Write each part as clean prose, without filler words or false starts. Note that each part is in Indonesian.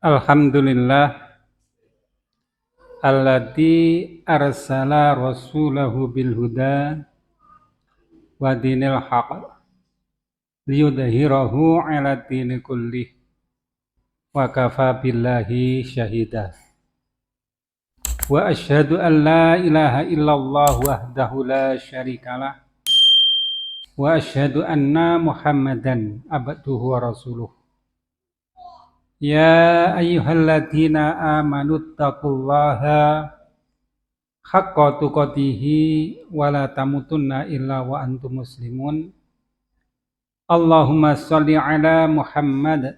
Alhamdulillah alladzi arsala rasulahu bil huda wa dinil haqq liyudhhirahu 'ala dini kullih wa kafa billahi syahida. Wa asyhadu an la ilaha illallah wahdahu la syarikalah wa asyhadu anna Muhammadan abduhu wa rasuluh. Ya ayyuhalladzina amanu taqullaha haqqa tuqatihi wa la tamutunna illa wa antum muslimun. Allahumma shalli ala Muhammad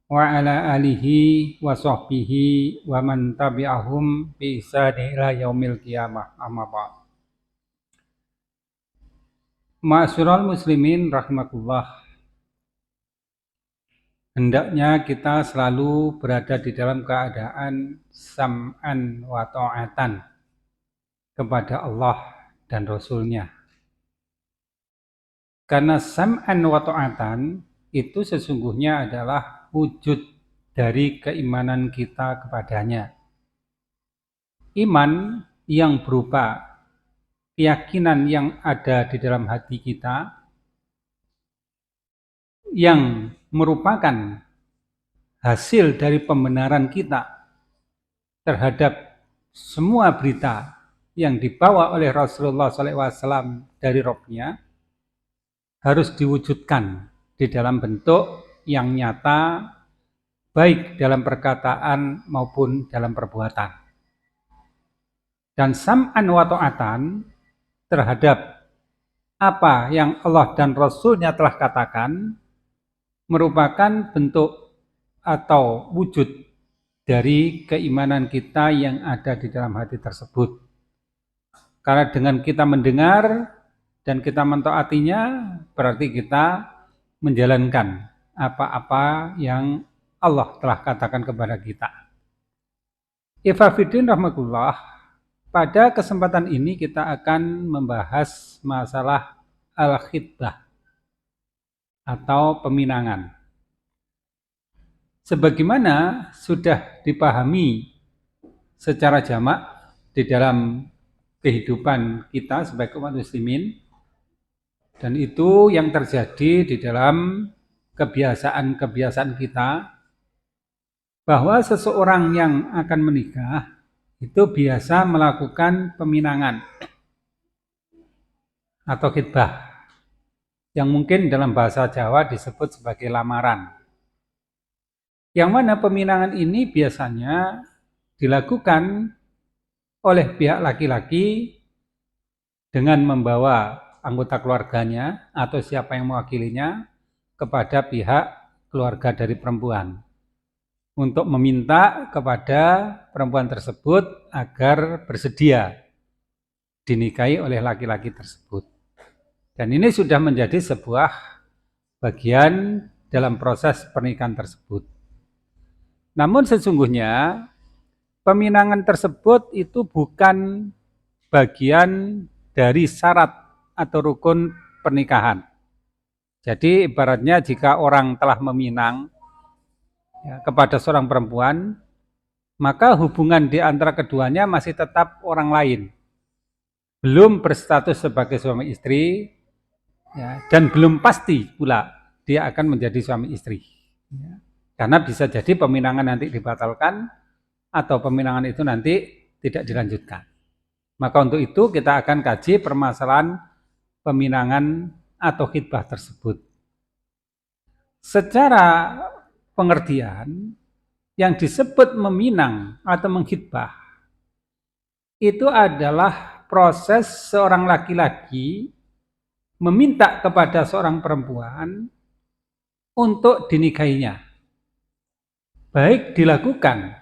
wa ala alihi wa sahbihi wa man tabi'ahum bi ihsani ila yaumil qiyamah. Amma ba'd. Ma'asyiral muslimin rahimakumullah. Hendaknya kita selalu berada di dalam keadaan sam'an wa ta'atan kepada Allah dan Rasul-Nya. Karena sam'an wa ta'atan itu sesungguhnya adalah wujud dari keimanan kita kepadanya. Iman yang berupa keyakinan yang ada di dalam hati kita, yang merupakan hasil dari pembenaran kita terhadap semua berita yang dibawa oleh Rasulullah SAW dari Rabb-Nya, harus diwujudkan di dalam bentuk yang nyata, baik dalam perkataan maupun dalam perbuatan. Dan sam'an wa ta'atan terhadap apa yang Allah dan Rasul-Nya telah katakan merupakan bentuk atau wujud dari keimanan kita yang ada di dalam hati tersebut. Karena dengan kita mendengar dan kita mentaatinya, berarti kita menjalankan apa-apa yang Allah telah katakan kepada kita. Ikhwatiddin rahmatullah, pada kesempatan ini kita akan membahas masalah al-khitbah atau peminangan. Sebagaimana sudah dipahami secara jamak di dalam kehidupan kita sebagai umat muslimin, dan itu yang terjadi di dalam kebiasaan-kebiasaan kita, bahwa seseorang yang akan menikah itu biasa melakukan peminangan atau khitbah, yang mungkin dalam bahasa Jawa disebut sebagai lamaran. Yang mana peminangan ini biasanya dilakukan oleh pihak laki-laki dengan membawa anggota keluarganya atau siapa yang mewakilinya kepada pihak keluarga dari perempuan untuk meminta kepada perempuan tersebut agar bersedia dinikahi oleh laki-laki tersebut. Dan ini sudah menjadi sebuah bagian dalam proses pernikahan tersebut. Namun sesungguhnya peminangan tersebut itu bukan bagian dari syarat atau rukun pernikahan. Jadi ibaratnya jika orang telah meminang kepada seorang perempuan, maka hubungan di antara keduanya masih tetap orang lain. Belum berstatus sebagai suami istri, dan belum pasti pula dia akan menjadi suami istri. Karena bisa jadi peminangan nanti dibatalkan atau peminangan itu nanti tidak dilanjutkan. Maka untuk itu kita akan kaji permasalahan peminangan atau khitbah tersebut. Secara pengertian, yang disebut meminang atau mengkhitbah itu adalah proses seorang laki-laki meminta kepada seorang perempuan untuk dinikahinya. Baik dilakukan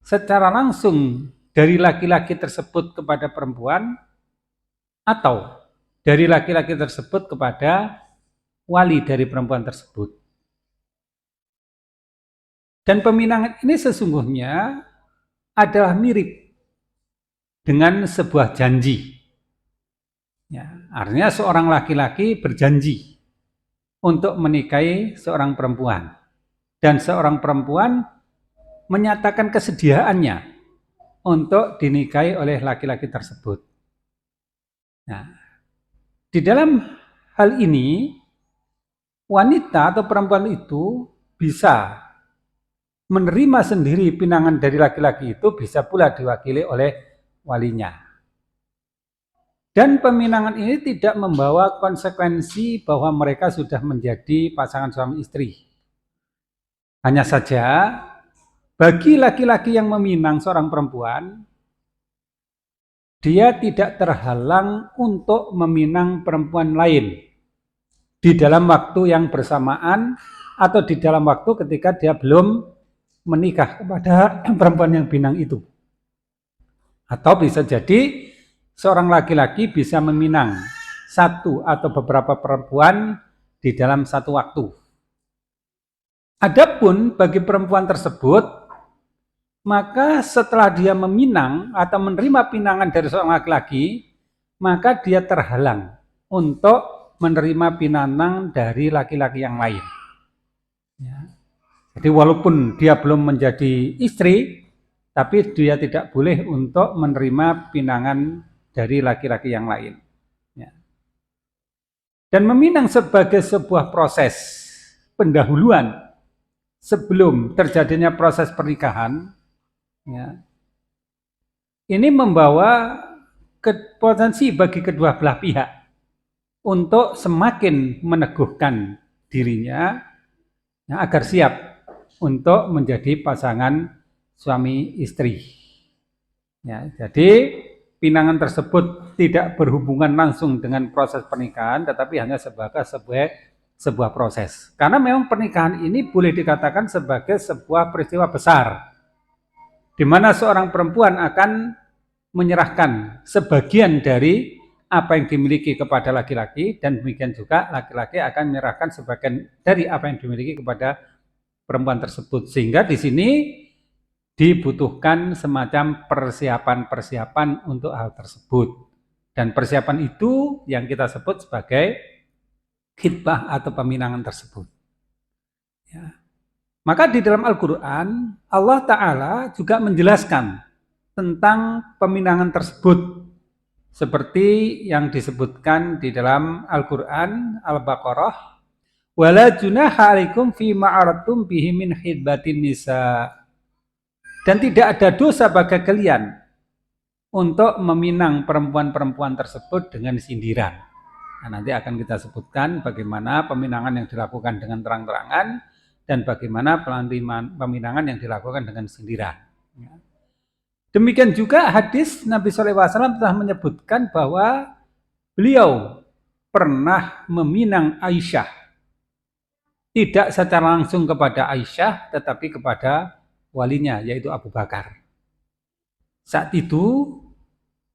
secara langsung dari laki-laki tersebut kepada perempuan, atau dari laki-laki tersebut kepada wali dari perempuan tersebut. Dan peminangan ini sesungguhnya adalah mirip dengan sebuah janji. Artinya seorang laki-laki berjanji untuk menikahi seorang perempuan. dan seorang perempuan menyatakan kesediaannya untuk dinikahi oleh laki-laki tersebut. Nah, di dalam hal ini wanita atau perempuan itu bisa menerima sendiri pinangan dari laki-laki itu, bisa pula diwakili oleh walinya. Dan peminangan ini tidak membawa konsekuensi bahwa mereka sudah menjadi pasangan suami istri. Hanya saja bagi laki-laki yang meminang seorang perempuan, dia tidak terhalang untuk meminang perempuan lain di dalam waktu yang bersamaan atau di dalam waktu ketika dia belum menikah kepada perempuan yang pinang itu. Atau bisa jadi seorang laki-laki bisa meminang satu atau beberapa perempuan di dalam satu waktu. Adapun bagi perempuan tersebut, maka setelah dia meminang atau menerima pinangan dari seorang laki-laki, maka dia terhalang untuk menerima pinangan dari laki-laki yang lain. Ya. Jadi walaupun dia belum menjadi istri, tapi dia tidak boleh untuk menerima pinangan dari laki-laki yang lain. Ya. Dan meminang sebagai sebuah proses pendahuluan sebelum terjadinya proses pernikahan, ya, ini membawa potensi bagi kedua belah pihak untuk semakin meneguhkan dirinya, ya, agar siap untuk menjadi pasangan suami istri. Ya, jadi pinangan tersebut tidak berhubungan langsung dengan proses pernikahan, tetapi hanya sebagai sebuah proses. Karena memang pernikahan ini boleh dikatakan sebagai sebuah peristiwa besar, di mana seorang perempuan akan menyerahkan sebagian dari apa yang dimiliki kepada laki-laki, dan demikian juga laki-laki akan menyerahkan sebagian dari apa yang dimiliki kepada perempuan tersebut. Sehingga di sini dibutuhkan semacam persiapan-persiapan untuk hal tersebut. Dan persiapan itu yang kita sebut sebagai khitbah atau peminangan tersebut. Ya. Maka di dalam Al-Quran, Allah Ta'ala juga menjelaskan tentang peminangan tersebut, seperti yang disebutkan di dalam Al-Quran Al-Baqarah, wala junaha alaikum fi ma'aratum bihi min khidbatin nisa. Dan tidak ada dosa bagi kalian untuk meminang perempuan-perempuan tersebut dengan sindiran. Nah, nanti akan kita sebutkan bagaimana peminangan yang dilakukan dengan terang-terangan dan bagaimana peminangan yang dilakukan dengan sindiran. Demikian juga hadis Nabi SAW telah menyebutkan bahwa beliau pernah meminang Aisyah. Tidak secara langsung kepada Aisyah, tetapi kepada walinya, yaitu Abu Bakar. Saat itu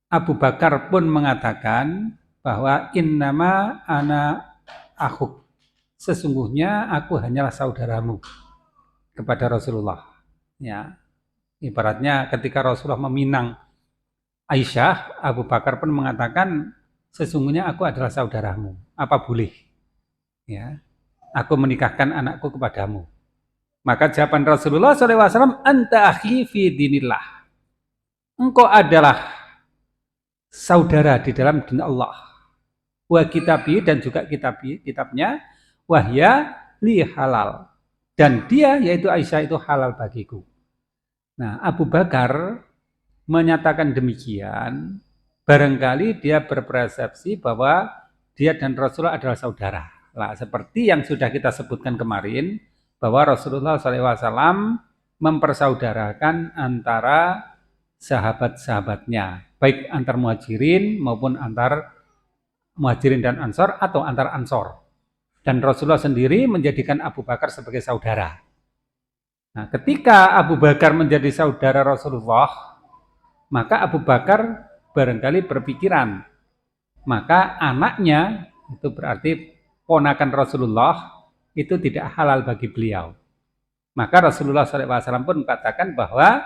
Abu Bakar pun mengatakan bahwa innama ana akhuk, sesungguhnya aku hanyalah saudaramu, kepada Rasulullah. Ya, ibaratnya ketika Rasulullah meminang Aisyah, Abu Bakar pun mengatakan sesungguhnya aku adalah saudaramu. Apa boleh? Ya, aku menikahkan anakku kepadamu. Maka jawaban Rasulullah SAW, anta akhi fi dinillah. Engkau adalah saudara di dalam din Allah. Wa kitabi, dan juga kitabnya, wahya li halal. Dan dia, yaitu Aisyah, itu halal bagiku. Nah, Abu Bakar menyatakan demikian, barangkali dia berpersepsi bahwa dia dan Rasulullah adalah saudara. Nah, seperti yang sudah kita sebutkan kemarin, bahwa Rasulullah SAW mempersaudarakan antara sahabat-sahabatnya, baik antar muhajirin maupun antar muhajirin dan ansor, atau antar ansor. Dan Rasulullah sendiri menjadikan Abu Bakar sebagai saudara. Nah, ketika Abu Bakar menjadi saudara Rasulullah, maka Abu Bakar barangkali berpikiran, maka anaknya, itu berarti ponakan Rasulullah, itu tidak halal bagi beliau. Maka Rasulullah SAW pun mengatakan bahwa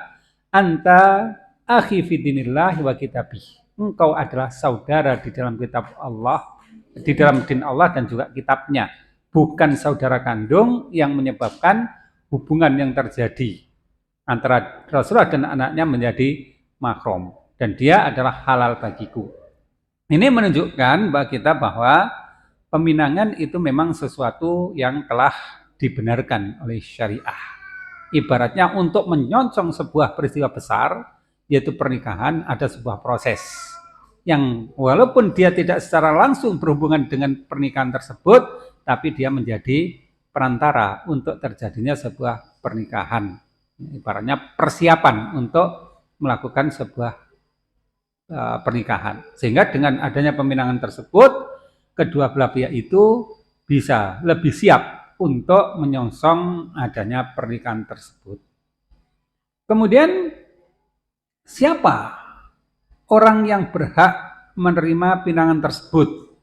anta akhi fi dinillah wa kitabih. Engkau adalah saudara di dalam kitab Allah, di dalam din Allah dan juga kitabnya. Bukan saudara kandung yang menyebabkan hubungan yang terjadi antara Rasulullah dan anaknya menjadi mahram dan dia adalah halal bagiku. Ini menunjukkan bagi kita bahwa peminangan itu memang sesuatu yang telah dibenarkan oleh syariah. Ibaratnya untuk menyongsong sebuah peristiwa besar, yaitu pernikahan, ada sebuah proses yang walaupun dia tidak secara langsung berhubungan dengan pernikahan tersebut, tapi dia menjadi perantara untuk terjadinya sebuah pernikahan. Ibaratnya persiapan untuk melakukan sebuah pernikahan. Sehingga dengan adanya peminangan tersebut, kedua belah pihak itu bisa lebih siap untuk menyongsong adanya pernikahan tersebut. Kemudian, siapa orang yang berhak menerima pinangan tersebut?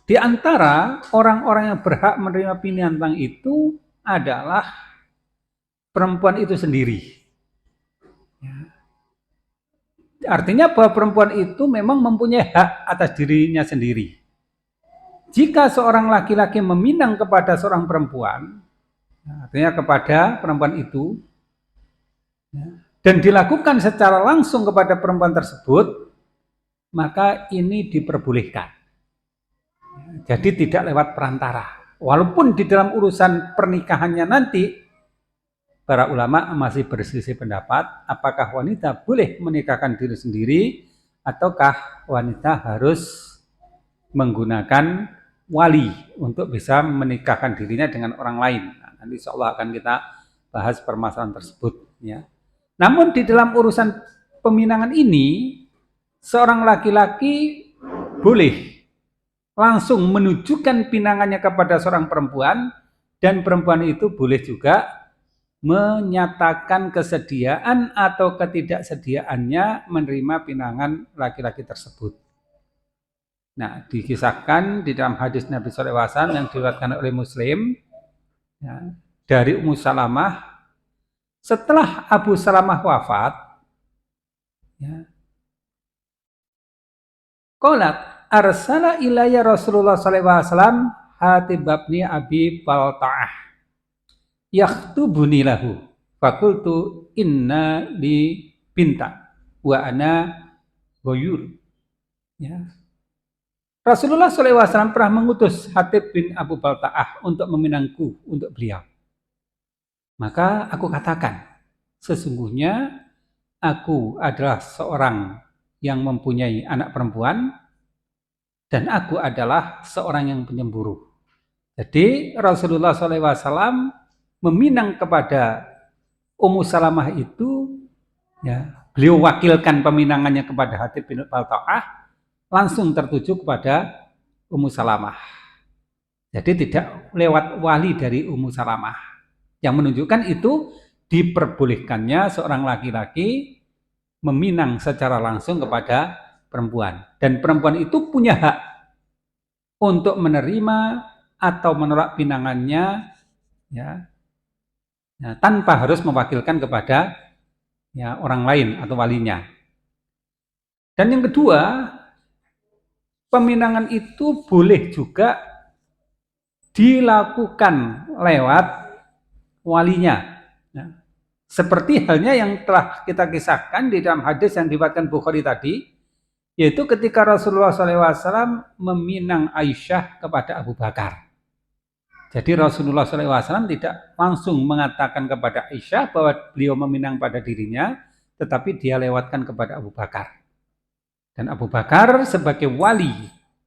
Di antara orang-orang yang berhak menerima pinangan itu adalah perempuan itu sendiri. Artinya bahwa perempuan itu memang mempunyai hak atas dirinya sendiri. Jika seorang laki-laki meminang kepada seorang perempuan, artinya kepada perempuan itu, dan dilakukan secara langsung kepada perempuan tersebut, maka ini diperbolehkan. Jadi tidak lewat perantara. Walaupun di dalam urusan pernikahannya nanti, para ulama masih berselisih pendapat, apakah wanita boleh menikahkan diri sendiri, ataukah wanita harus menggunakan wali untuk bisa menikahkan dirinya dengan orang lain. Nah, nanti insya Allah akan kita bahas permasalahan tersebut. Ya. Namun di dalam urusan peminangan ini, seorang laki-laki boleh langsung menunjukkan pinangannya kepada seorang perempuan, dan perempuan itu boleh juga menyatakan kesediaan atau ketidaksediaannya menerima pinangan laki-laki tersebut. Nah, dikisahkan di dalam hadis Nabi SAW yang diriwayatkan oleh Muslim, ya, dari Ummu Salamah, setelah Abu Salamah wafat, ya, qalat arsala ilayya Rasulullah SAW Hatib ibn Abi Balta'ah yakhtubuni lahu fakultu inna li binta wa ana goyur. Ya. Rasulullah SAW pernah mengutus Hatib bin Abu Balta'ah untuk meminangku untuk beliau. Maka aku katakan, sesungguhnya aku adalah seorang yang mempunyai anak perempuan dan aku adalah seorang yang penyemburu. Jadi Rasulullah SAW meminang kepada Ummu Salamah itu, ya, beliau wakilkan peminangannya kepada Hatib bin Balta'ah, langsung tertuju kepada Ummu Salamah. Jadi tidak lewat wali dari Ummu Salamah. Yang menunjukkan itu diperbolehkannya seorang laki-laki meminang secara langsung kepada perempuan. Dan perempuan itu punya hak untuk menerima atau menolak pinangannya, ya, tanpa harus mewakilkan kepada, ya, orang lain atau walinya. Dan yang kedua, peminangan itu boleh juga dilakukan lewat walinya. Ya. Seperti halnya yang telah kita kisahkan di dalam hadis yang diriwayatkan Bukhari tadi, yaitu ketika Rasulullah SAW meminang Aisyah kepada Abu Bakar. Jadi Rasulullah SAW tidak langsung mengatakan kepada Aisyah bahwa beliau meminang pada dirinya, tetapi dia lewatkan kepada Abu Bakar. Dan Abu Bakar sebagai wali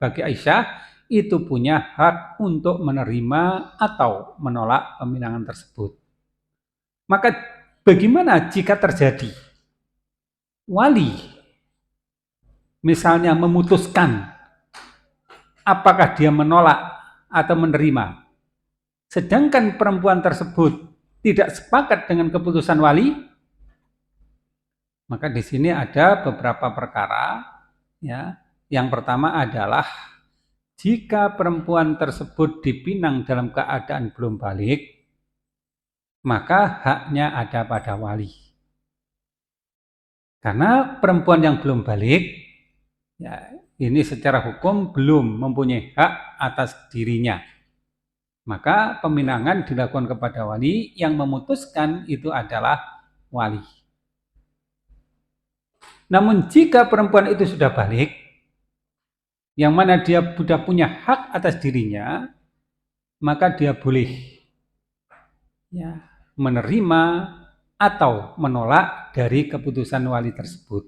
bagi Aisyah itu punya hak untuk menerima atau menolak peminangan tersebut. Maka bagaimana jika terjadi wali misalnya memutuskan apakah dia menolak atau menerima, sedangkan perempuan tersebut tidak sepakat dengan keputusan wali, maka di sini ada beberapa perkara. Ya, yang pertama adalah jika perempuan tersebut dipinang dalam keadaan belum balik, maka haknya ada pada wali. Karena perempuan yang belum balik, ya, ini secara hukum belum mempunyai hak atas dirinya. Maka peminangan dilakukan kepada wali, yang memutuskan itu adalah wali. Namun jika perempuan itu sudah balik, yang mana dia sudah punya hak atas dirinya, maka dia boleh menerima atau menolak dari keputusan wali tersebut.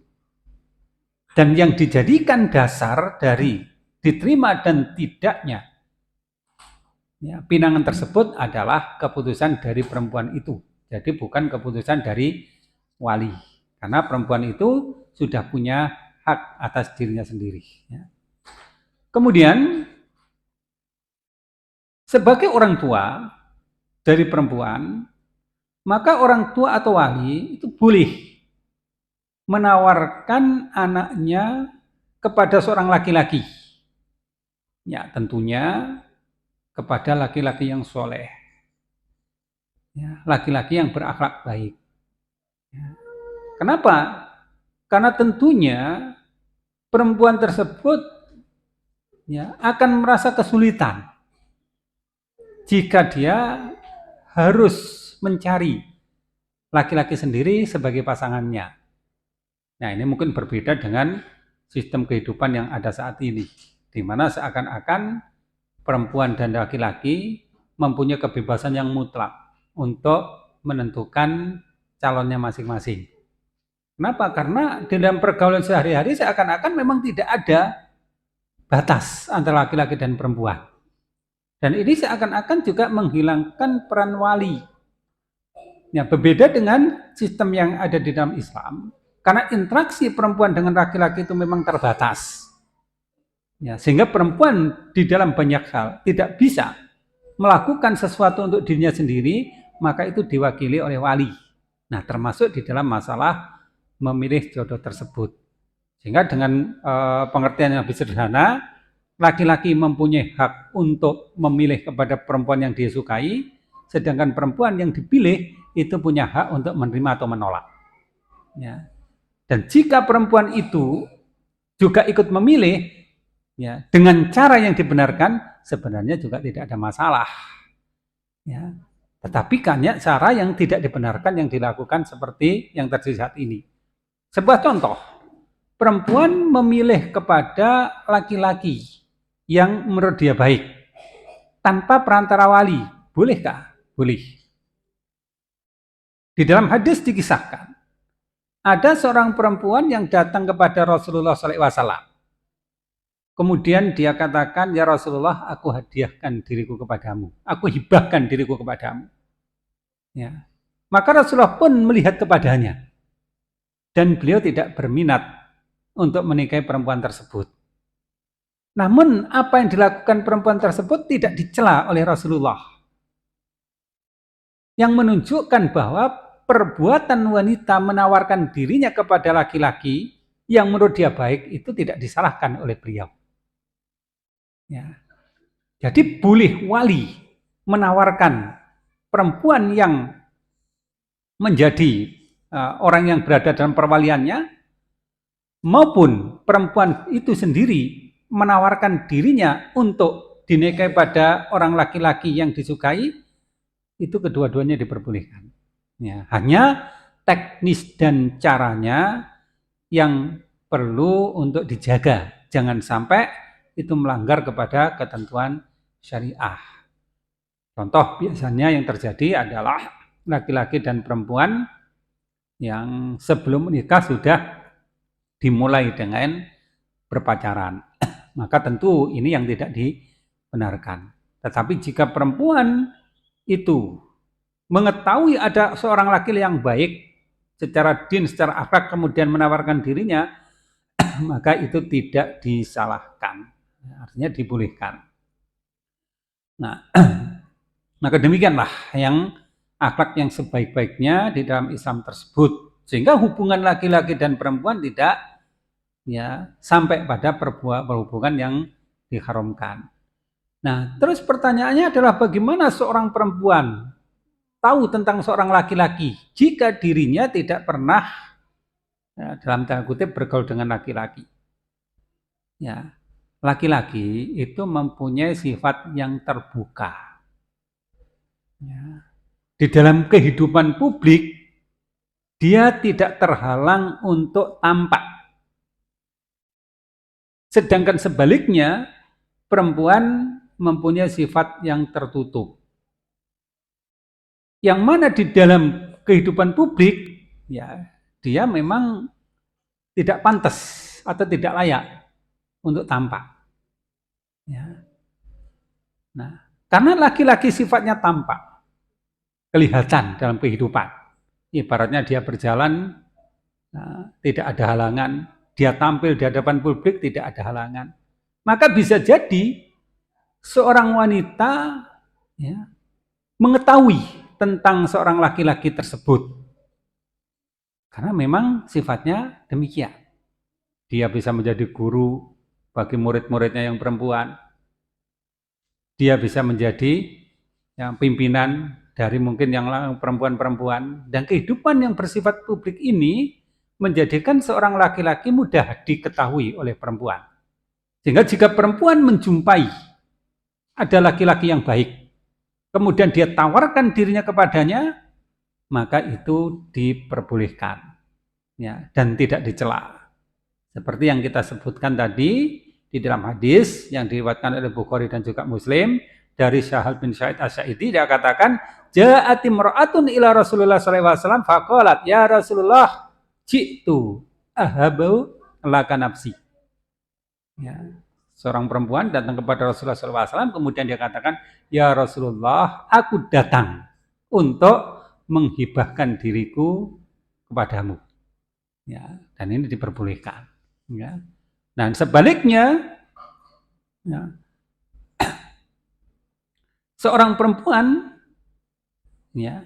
Dan yang dijadikan dasar dari diterima dan tidaknya pinangan tersebut adalah keputusan dari perempuan itu. Jadi bukan keputusan dari wali. Karena perempuan itu sudah punya hak atas dirinya sendiri. Kemudian, sebagai orang tua dari perempuan, maka orang tua atau wali itu boleh menawarkan anaknya kepada seorang laki-laki. Ya, tentunya kepada laki-laki yang soleh, laki-laki yang berakhlak baik. Kenapa? Karena tentunya perempuan tersebut akan merasa kesulitan jika dia harus mencari laki-laki sendiri sebagai pasangannya. Nah, ini mungkin berbeda dengan sistem kehidupan yang ada saat ini, di mana seakan-akan perempuan dan laki-laki mempunyai kebebasan yang mutlak untuk menentukan calonnya masing-masing. Kenapa? Karena di dalam pergaulan sehari-hari seakan-akan memang tidak ada batas antara laki-laki dan perempuan. Dan ini seakan-akan juga menghilangkan peran wali. Ya, berbeda dengan sistem yang ada di dalam Islam, karena interaksi perempuan dengan laki-laki itu memang terbatas. Ya, sehingga perempuan di dalam banyak hal tidak bisa melakukan sesuatu untuk dirinya sendiri, maka itu diwakili oleh wali. Nah, termasuk di dalam masalah memilih jodoh tersebut. Sehingga dengan pengertian yang lebih sederhana, laki-laki mempunyai hak untuk memilih kepada perempuan yang dia sukai, sedangkan perempuan yang dipilih itu punya hak untuk menerima atau menolak. Ya. Dan jika perempuan itu juga ikut memilih, dengan cara yang dibenarkan, sebenarnya juga tidak ada masalah. Ya. Tetapi kan cara yang tidak dibenarkan yang dilakukan seperti yang terjadi saat ini. Sebuah contoh, perempuan memilih kepada laki-laki yang menurut dia baik tanpa perantara wali, bolehkah? Boleh. Di dalam hadis dikisahkan, ada seorang perempuan yang datang kepada Rasulullah SAW. Kemudian dia katakan, ya Rasulullah, aku hadiahkan diriku kepadamu. Aku hibahkan diriku kepadamu. Ya. Maka Rasulullah pun melihat kepadanya. Dan beliau tidak berminat untuk menikahi perempuan tersebut. Namun apa yang dilakukan perempuan tersebut tidak dicela oleh Rasulullah. Yang menunjukkan bahwa perbuatan wanita menawarkan dirinya kepada laki-laki yang menurut dia baik itu tidak disalahkan oleh beliau. Ya. Jadi boleh wali menawarkan perempuan yang menjadi orang yang berada dalam perwaliannya, maupun perempuan itu sendiri menawarkan dirinya untuk dinikahi pada orang laki-laki yang disukai, itu kedua-duanya diperbolehkan. Ya, hanya teknis dan caranya yang perlu untuk dijaga, jangan sampai itu melanggar kepada ketentuan syariah. Contoh biasanya yang terjadi adalah laki-laki dan perempuan yang sebelum menikah sudah dimulai dengan berpacaran. Maka tentu ini yang tidak dibenarkan. Tetapi jika perempuan itu mengetahui ada seorang laki-laki yang baik secara din, secara akhlak, kemudian menawarkan dirinya, maka itu tidak disalahkan. Artinya dibolehkan. Nah, maka demikianlah yang akhlak yang sebaik-baiknya di dalam Islam tersebut. Sehingga hubungan laki-laki dan perempuan tidak sampai pada perhubungan yang diharamkan. Nah, terus pertanyaannya adalah bagaimana seorang perempuan tahu tentang seorang laki-laki jika dirinya tidak pernah dalam tanda kutip bergaul dengan laki-laki. Ya, laki-laki itu mempunyai sifat yang terbuka. Ya. Di dalam kehidupan publik, dia tidak terhalang untuk tampak. Sedangkan sebaliknya, perempuan mempunyai sifat yang tertutup. Yang mana di dalam kehidupan publik, ya dia memang tidak pantas atau tidak layak untuk tampak. Ya. Nah, karena laki-laki sifatnya tampak, kelihatan dalam kehidupan. Ibaratnya dia berjalan, nah, tidak ada halangan, dia tampil di hadapan publik tidak ada halangan. Maka bisa jadi seorang wanita ya, mengetahui tentang seorang laki-laki tersebut. Karena memang sifatnya demikian. Dia bisa menjadi guru bagi murid-muridnya yang perempuan. Dia bisa menjadi yang pimpinan dari mungkin yang perempuan-perempuan. Dan kehidupan yang bersifat publik ini menjadikan seorang laki-laki mudah diketahui oleh perempuan. Sehingga jika perempuan menjumpai ada laki-laki yang baik, kemudian dia tawarkan dirinya kepadanya, maka itu diperbolehkan ya, dan tidak dicela. Seperti yang kita sebutkan tadi di dalam hadis yang diriwayatkan oleh Bukhari dan juga Muslim dari Sahal bin Sa'id Asy-Sa'idi, dia katakan, ja'at imra'atun ila Rasulullah sallallahu alaihi wasallam faqalat ya Rasulullah ji'tu ahabu laka nafsi. Ya, seorang perempuan datang kepada Rasulullah sallallahu alaihi wasallam, kemudian dia katakan, ya Rasulullah, aku datang untuk menghibahkan diriku kepadamu. Ya, dan ini diperbolehkan. Ya. Dan sebaliknya, ya, seorang perempuan ya,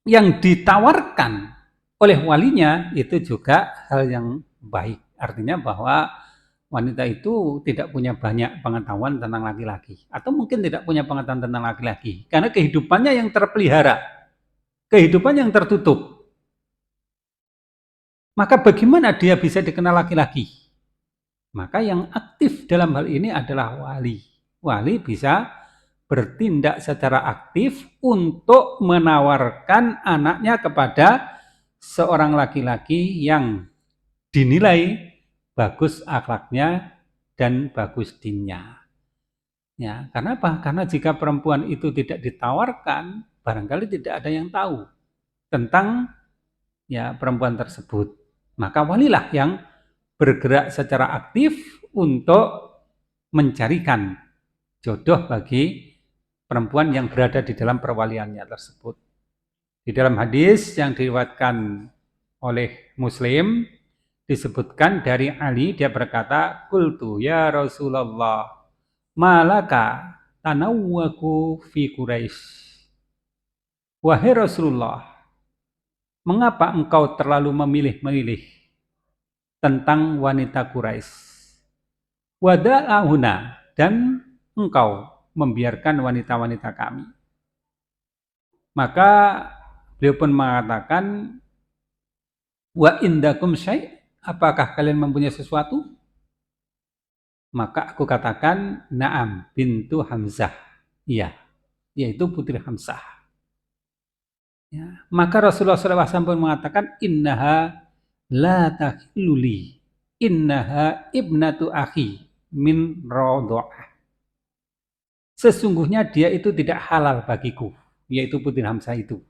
yang ditawarkan oleh walinya itu juga hal yang baik. Artinya bahwa wanita itu tidak punya banyak pengetahuan tentang laki-laki. Atau mungkin tidak punya pengetahuan tentang laki-laki. Karena kehidupannya yang terpelihara. Kehidupan yang tertutup. Maka bagaimana dia bisa dikenal laki-laki? Maka yang aktif dalam hal ini adalah wali. Wali bisa bertindak secara aktif untuk menawarkan anaknya kepada seorang laki-laki yang dinilai bagus akhlaknya dan bagus dinnya. Ya, karena apa? Karena jika perempuan itu tidak ditawarkan, barangkali tidak ada yang tahu tentang ya perempuan tersebut. Maka walilah yang bergerak secara aktif untuk mencarikan jodoh bagi perempuan yang berada di dalam perwaliannya tersebut. Di dalam hadis yang diriwayatkan oleh Muslim disebutkan dari Ali, dia berkata, "Qultu ya Rasulullah, malaka tanawwaku fi Quraisy." Wahai Rasulullah, mengapa engkau terlalu memilih-milih tentang wanita Quraisy? Wada'ahuna, dan engkau membiarkan wanita-wanita kami. Maka beliau pun mengatakan, wa indakum syai', apakah kalian mempunyai sesuatu? Maka aku katakan, na'am bintu Hamzah. Iya, yaitu putri Hamzah. Ya. Maka Rasulullah SAW pun mengatakan, innaha la tahilluli, innaha ibnatu akhi min radha'ah. Sesungguhnya dia itu tidak halal bagiku, yaitu putri Hamzah itu.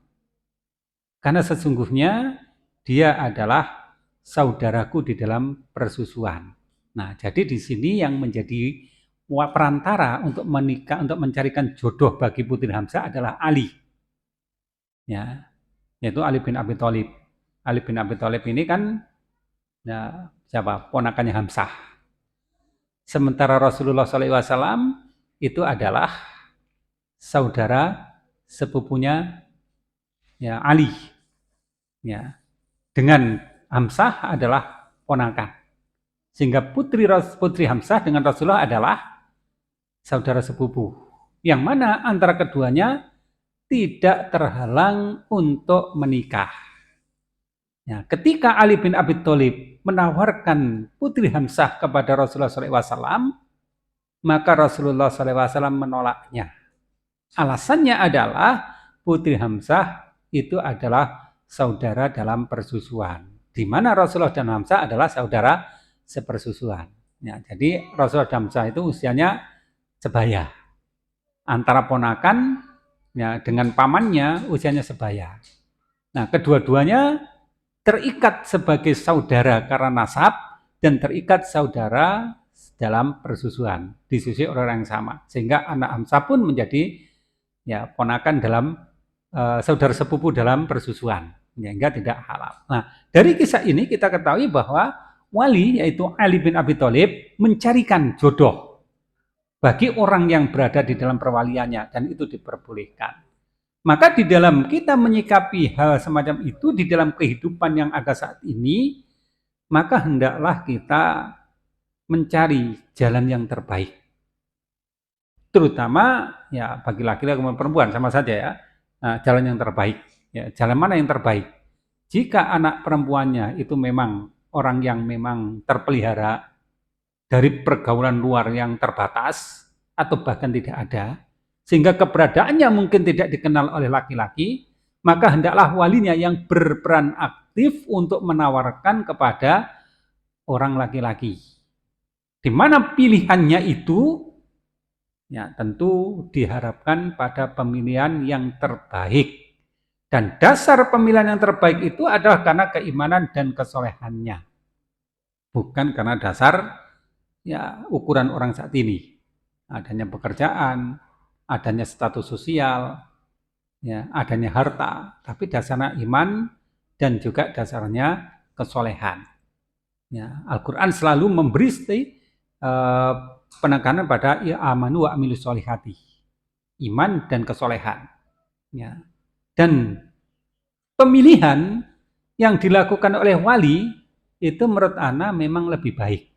Karena sesungguhnya dia adalah saudaraku di dalam persusuan. Nah, jadi di sini yang menjadi perantara untuk menikah, untuk mencarikan jodoh bagi putri Hamzah adalah Ali. Ya, yaitu Ali bin Abi Thalib. Ali bin Abi Thalib ini kan ya, siapa? Ponakannya Hamzah. Sementara Rasulullah SAW itu adalah saudara sepupunya ya Ali. Ya. Dengan Hamzah adalah ponakan. Sehingga putri Hamzah dengan Rasulullah adalah saudara sepupu. Yang mana antara keduanya tidak terhalang untuk menikah. Ya, ketika Ali bin Abi Thalib menawarkan putri Hamzah kepada Rasulullah SAW, maka Rasulullah SAW menolaknya. Alasannya adalah Putri Hamzah itu adalah saudara dalam persusuan, di mana Rasulullah dan Hamzah adalah saudara sepersusuan. Ya, jadi Rasulullah dan Hamzah itu usianya sebaya. Antara ponakan ya, dengan pamannya usianya sebaya. Nah, kedua-duanya terikat sebagai saudara karena nasab dan terikat saudara dalam persusuan, disusui oleh orang yang sama. Sehingga anak Hamzah pun menjadi ya ponakan dalam saudara sepupu dalam persusuan, sehingga tidak halal. Nah, dari kisah ini kita ketahui bahwa wali yaitu Ali bin Abi Thalib mencarikan jodoh bagi orang yang berada di dalam perwaliannya dan itu diperbolehkan. Maka di dalam kita menyikapi hal semacam itu di dalam kehidupan yang ada saat ini, maka hendaklah kita mencari jalan yang terbaik. Terutama ya bagi laki-laki maupun perempuan sama saja ya. Nah, jalan yang terbaik. Ya, jalan mana yang terbaik? Jika anak perempuannya itu memang orang yang memang terpelihara dari pergaulan luar yang terbatas atau bahkan tidak ada, sehingga keberadaannya mungkin tidak dikenal oleh laki-laki, maka hendaklah walinya yang berperan aktif untuk menawarkan kepada orang laki-laki. Di mana pilihannya itu ya tentu diharapkan pada pemilihan yang terbaik. Dan dasar pemilihan yang terbaik itu adalah karena keimanan dan kesolehannya. Bukan karena dasar ya ukuran orang saat ini. Adanya pekerjaan, adanya status sosial, ya, adanya harta, tapi dasarnya iman dan juga dasarnya kesolehan. Ya, Al-Quran selalu memberi penekanan pada amanu wa amilus solihati, iman dan kesolehan. Ya. Dan pemilihan yang dilakukan oleh wali itu menurut ana memang lebih baik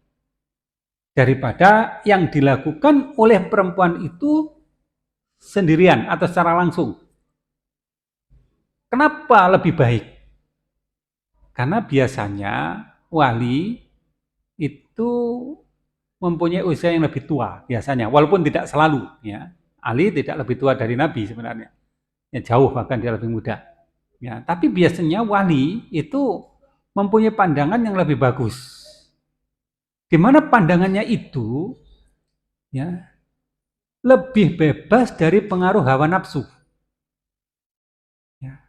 daripada yang dilakukan oleh perempuan itu sendirian atau secara langsung. Kenapa lebih baik? Karena biasanya wali itu mempunyai usia yang lebih tua biasanya, walaupun tidak selalu. Ya. Ali tidak lebih tua dari Nabi sebenarnya, ya, jauh bahkan dia lebih muda. Ya, tapi biasanya wali itu mempunyai pandangan yang lebih bagus. Di mana pandangannya itu ya lebih bebas dari pengaruh hawa nafsu. Ya.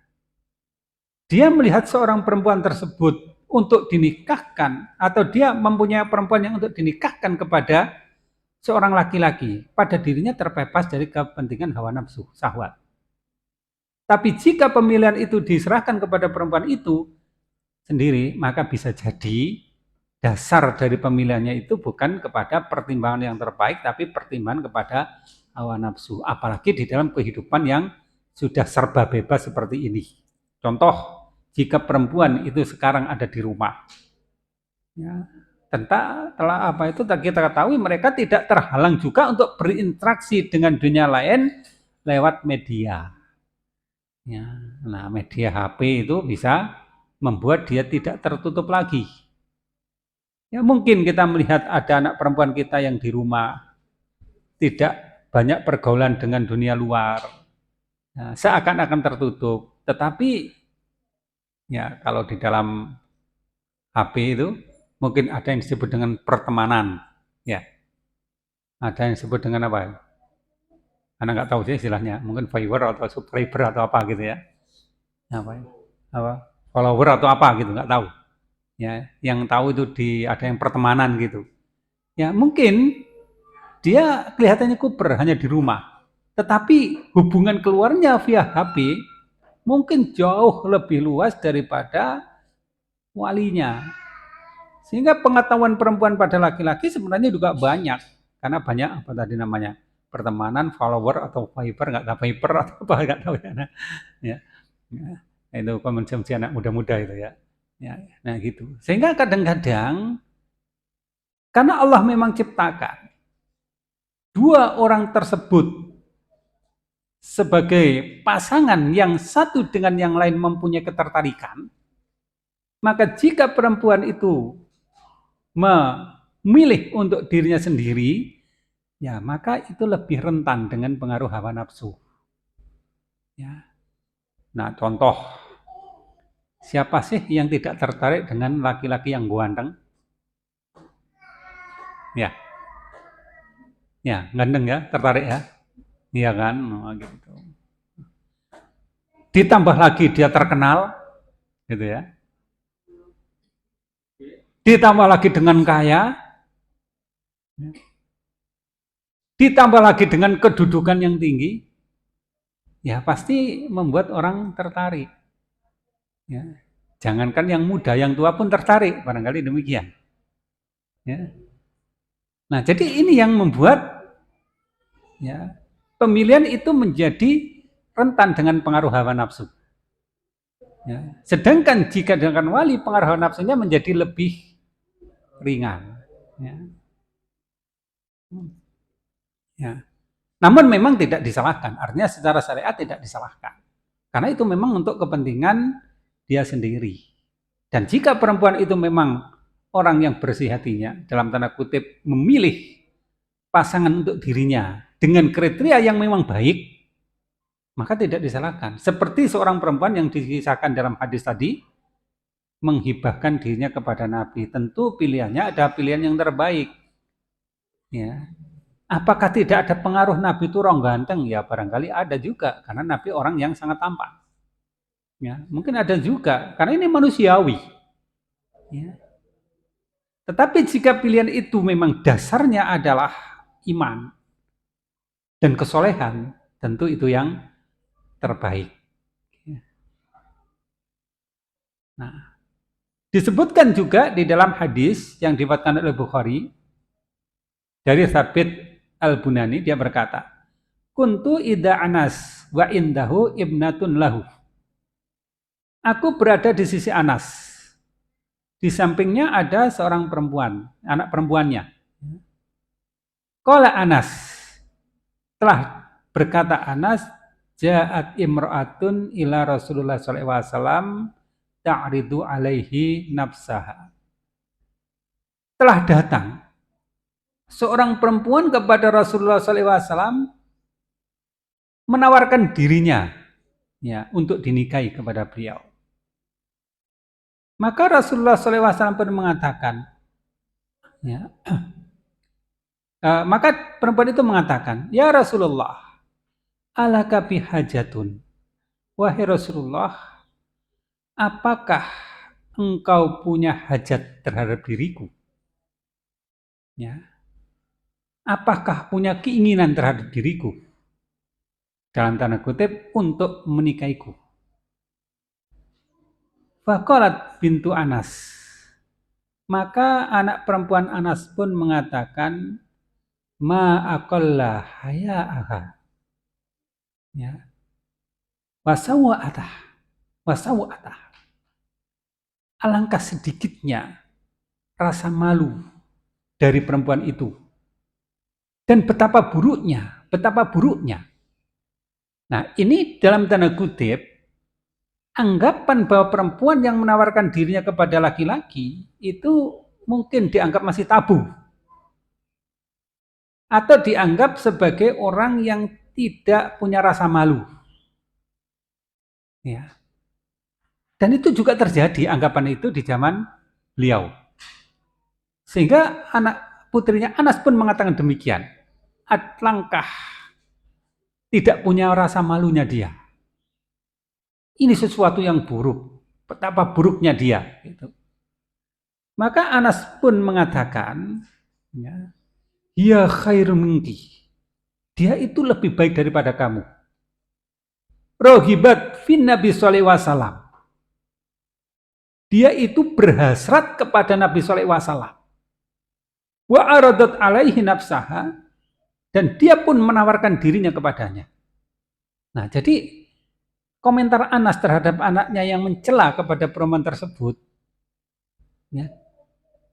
Dia melihat seorang perempuan tersebut untuk dinikahkan atau dia mempunyai perempuan yang untuk dinikahkan kepada seorang laki-laki, pada dirinya terbebas dari kepentingan hawa nafsu, syahwat. Tapi jika pemilihan itu diserahkan kepada perempuan itu sendiri, maka bisa jadi dasar dari pemilihannya itu bukan kepada pertimbangan yang terbaik, tapi pertimbangan kepada hawa nafsu. Apalagi di dalam kehidupan yang sudah serba bebas seperti ini. Contoh, jika perempuan itu sekarang ada di rumah, ya, telah apa itu kita ketahui mereka tidak terhalang juga untuk berinteraksi dengan dunia lain lewat media. Ya, nah media HP itu bisa membuat dia tidak tertutup lagi. Ya mungkin kita melihat ada anak perempuan kita yang di rumah tidak banyak pergaulan dengan dunia luar, nah, seakan-akan tertutup. Tetapi ya kalau di dalam HP itu mungkin ada yang disebut dengan pertemanan, ya ada yang disebut dengan apa? Karena nggak tahu sih istilahnya, mungkin viewer atau subscriber atau apa gitu ya. Apa? Apa? Follower atau apa gitu, nggak tahu. Ya, yang tahu itu ada yang pertemanan gitu. Ya, mungkin dia kelihatannya kuper hanya di rumah. Tetapi hubungan keluarnya via HP mungkin jauh lebih luas daripada walinya. Sehingga pengetahuan perempuan pada laki-laki sebenarnya juga banyak. Karena banyak apa tadi namanya? Pertemanan, follower atau Viber, nggak tahu Viber atau apa, nggak tahu ya. Nah, ya, ya, itu konsumsi anak muda-muda itu ya. Ya, nah gitu. Sehingga kadang-kadang karena Allah memang ciptakan dua orang tersebut sebagai pasangan yang satu dengan yang lain mempunyai ketertarikan, maka jika perempuan itu memilih untuk dirinya sendiri, ya maka itu lebih rentan dengan pengaruh hawa nafsu. Ya. Nah, contoh, siapa sih yang tidak tertarik dengan laki-laki yang ganteng? Ya, ya, ganteng ya, tertarik ya, iya kan, gitu. Ditambah lagi dia terkenal, gitu ya. Ditambah lagi dengan kaya, ditambah lagi dengan kedudukan yang tinggi, ya pasti membuat orang tertarik. Ya. Jangankan yang muda, yang tua pun tertarik, barangkali demikian. Ya. Nah, jadi ini yang membuat ya pemilihan itu menjadi rentan dengan pengaruh hawa nafsu. Ya. Sedangkan jika dengan wali, pengaruh hawa nafsunya menjadi lebih ringan. Ya. Ya. Namun memang tidak disalahkan, artinya secara syariat tidak disalahkan. Karena itu memang untuk kepentingan dia sendiri. Dan jika perempuan itu memang orang yang bersih hatinya, dalam tanda kutip memilih pasangan untuk dirinya dengan kriteria yang memang baik, maka tidak disalahkan. Seperti seorang perempuan yang dikisahkan dalam hadis tadi, menghibahkan dirinya kepada Nabi. Tentu pilihannya ada pilihan yang terbaik. Ya. Apakah tidak ada pengaruh Nabi itu orang ganteng? Ya barangkali ada juga, karena Nabi orang yang sangat tampan. Ya, mungkin ada juga, karena ini manusiawi. Ya. Tetapi jika pilihan itu memang dasarnya adalah iman dan kesolehan, tentu itu yang terbaik. Nah, disebutkan juga di dalam hadis yang diriwayatkan oleh Bukhari dari Thabit Al-Bunani, dia berkata, "Kuntu ida Anas wa indahu ibnatun lahu." Aku berada di sisi Anas. Di sampingnya ada seorang perempuan, anak perempuannya. Qala Anas, telah berkata Anas, ja'at imra'atun ila Rasulullah sallallahu alaihi wasallam ta'ridu alaihi nafsaha. Telah datang seorang perempuan kepada Rasulullah sallallahu alaihi wasallam menawarkan dirinya ya untuk dinikahi kepada beliau. Maka Rasulullah sallallahu alaihi wasallam pun mengatakan ya, maka perempuan itu mengatakan, "Ya Rasulullah, alaka bihajatun." Wahai Rasulullah, apakah engkau punya hajat terhadap diriku? Ya. Apakah punya keinginan terhadap diriku? Dalam tanda kutip, untuk menikahiku. Faqalat bintu Anas. Maka anak perempuan Anas pun mengatakan, ma aqalla haya'aha. Ya. Wasawa'atah. Alangkah sedikitnya rasa malu dari perempuan itu. Dan betapa buruknya. Nah, ini dalam tanda kutip, anggapan bahwa perempuan yang menawarkan dirinya kepada laki-laki itu mungkin dianggap masih tabu. Atau dianggap sebagai orang yang tidak punya rasa malu. Ya. Dan itu juga terjadi, anggapan itu di zaman beliau. Sehingga anak putrinya Anas pun mengatakan demikian. Alangkah tidak punya rasa malunya dia. Ini sesuatu yang buruk. Betapa buruknya dia. Gitu. Maka Anas pun mengatakan, ya khairu minki. Dia itu lebih baik daripada kamu. Rohibat fin Nabi sallallahu alaihi wasallam. Dia itu berhasrat kepada Nabi sallallahu alaihi wasallam. Wa aradat alaihi nafsaha, dan dia pun menawarkan dirinya kepadanya. Nah, jadi komentar Anas terhadap anaknya yang mencela kepada perempuan tersebut, ya,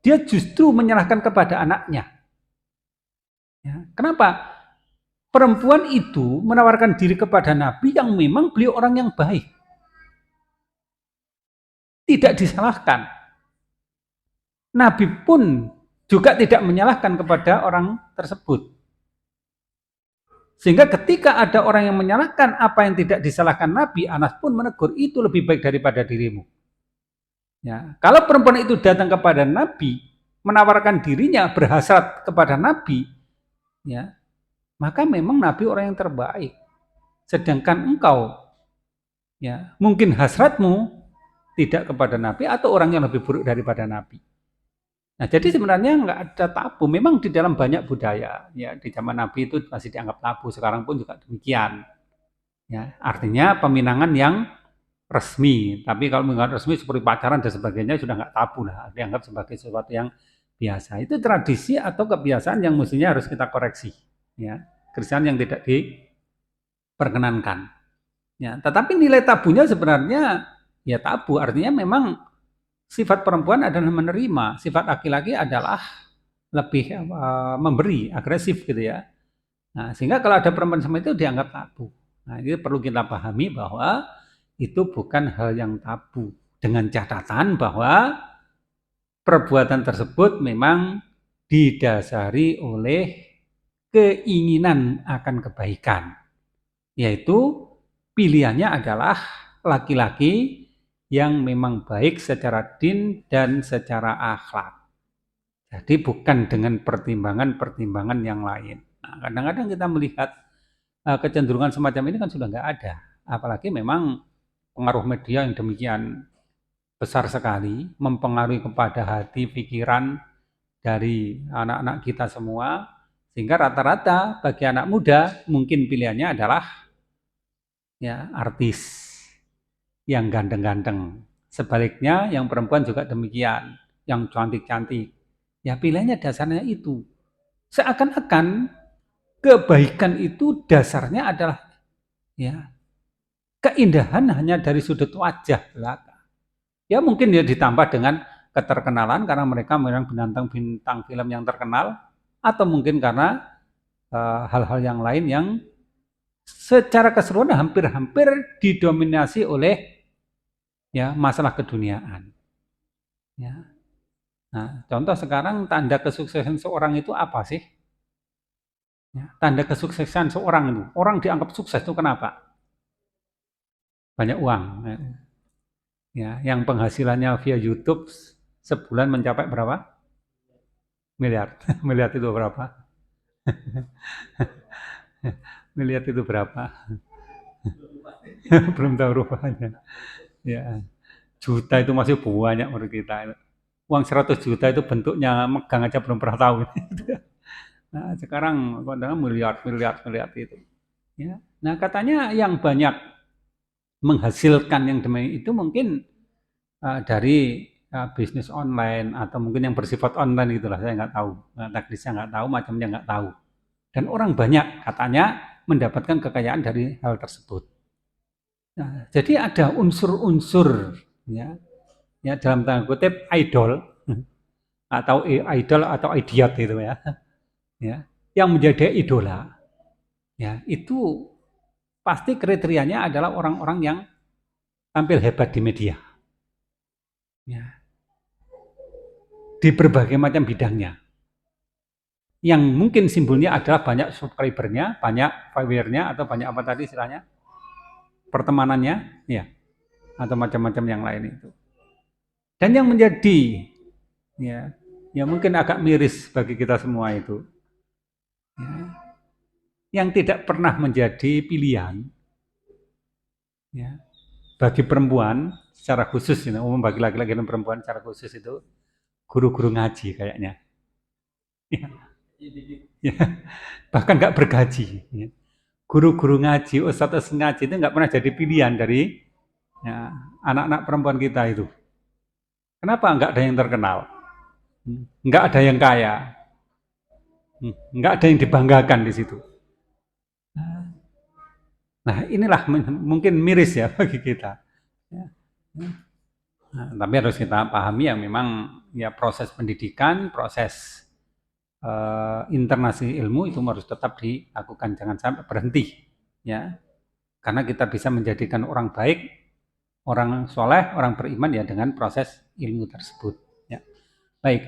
dia justru menyerahkan kepada anaknya. Ya, kenapa? Perempuan itu menawarkan diri kepada Nabi yang memang beliau orang yang baik. Tidak disalahkan. Nabi pun juga tidak menyalahkan kepada orang tersebut. Sehingga ketika ada orang yang menyalahkan apa yang tidak disalahkan Nabi, Anas pun menegur, itu lebih baik daripada dirimu. Ya, kalau perempuan itu datang kepada Nabi, menawarkan dirinya berhasrat kepada Nabi, ya, maka memang Nabi orang yang terbaik. Sedangkan engkau, ya, mungkin hasratmu tidak kepada Nabi atau orang yang lebih buruk daripada Nabi. Nah, jadi sebenarnya nggak ada tabu. Memang di dalam banyak budaya, ya di zaman Nabi itu masih dianggap tabu. Sekarang pun juga demikian. Ya, artinya peminangan yang resmi. Tapi kalau peminangan resmi seperti pacaran dan sebagainya sudah nggak tabu lah. Dianggap sebagai sesuatu yang biasa. Itu tradisi atau kebiasaan yang mestinya harus kita koreksi. Ya, kebiasaan yang tidak diperkenankan. Ya, tetapi nilai tabunya sebenarnya ya tabu. Artinya memang sifat perempuan adalah menerima, sifat laki-laki adalah lebih memberi, agresif gitu ya. Nah, sehingga kalau ada perempuan sama itu dianggap tabu. Nah, ini perlu kita pahami bahwa itu bukan hal yang tabu. Dengan catatan bahwa perbuatan tersebut memang didasari oleh keinginan akan kebaikan. Yaitu pilihannya adalah laki-laki yang memang baik secara din dan secara akhlak. Jadi bukan dengan pertimbangan-pertimbangan yang lain. Nah, kadang-kadang kita melihat kecenderungan semacam ini kan sudah nggak ada. Apalagi memang pengaruh media yang demikian besar sekali, mempengaruhi kepada hati, pikiran dari anak-anak kita semua, sehingga rata-rata bagi anak muda mungkin pilihannya adalah ya artis yang ganteng-ganteng. Sebaliknya yang perempuan juga demikian, yang cantik-cantik. Ya pilihannya dasarnya itu. Seakan-akan kebaikan itu dasarnya adalah ya keindahan hanya dari sudut wajah belaka. Ya mungkin dia ditambah dengan keterkenalan karena mereka memang bintang film yang terkenal, atau mungkin karena hal-hal yang lain yang secara keseluruhan hampir-hampir didominasi oleh ya masalah keduniaan. Ya. Nah, contoh sekarang tanda kesuksesan seorang itu apa sih? Ya, tanda kesuksesan seorang itu, orang dianggap sukses itu kenapa? Banyak uang. Ya, yang penghasilannya via YouTube sebulan mencapai berapa? Miliar. Miliar itu berapa? Miliar itu berapa? Belum tahu rupanya. Ya, juta itu masih banyak menurut kita. Uang 100 juta itu bentuknya megang aja belum pernah tahu. Nah, sekarang miliar itu. Ya. Nah, katanya yang banyak menghasilkan yang demikian itu mungkin dari bisnis online atau mungkin yang bersifat online itulah, saya nggak tahu, teknisnya nggak tahu, macamnya nggak tahu. Dan orang banyak katanya mendapatkan kekayaan dari hal tersebut. Nah, jadi ada unsur-unsur ya, ya dalam tanda kutip idol atau idol atau idiot itu ya, yang menjadi idola, ya itu pasti kriterianya adalah orang-orang yang tampil hebat di media, ya, di berbagai macam bidangnya. Yang mungkin simbolnya adalah banyak subscribernya, banyak followernya, atau banyak apa tadi istilahnya, pertemanannya, ya, atau macam-macam yang lain itu. Dan yang menjadi, ya, ya mungkin agak miris bagi kita semua itu, ya, yang tidak pernah menjadi pilihan, ya, bagi perempuan secara khusus, ya, umum bagi laki-laki dan perempuan secara khusus itu guru-guru ngaji kayaknya. Ya, ya, bahkan nggak bergaji. Ya. Guru-guru ngaji, ustadz ngaji itu nggak pernah jadi pilihan dari ya, anak-anak perempuan kita itu. Kenapa nggak ada yang terkenal? Nggak ada yang kaya? Nggak ada yang dibanggakan di situ. Nah inilah mungkin miris ya bagi kita. Ya. Nah, tapi harus kita pahami yang memang ya proses pendidikan, proses internasi ilmu itu harus tetap dilakukan, jangan sampai berhenti, ya. Karena kita bisa menjadikan orang baik, orang soleh, orang beriman ya dengan proses ilmu tersebut. Ya. Baik.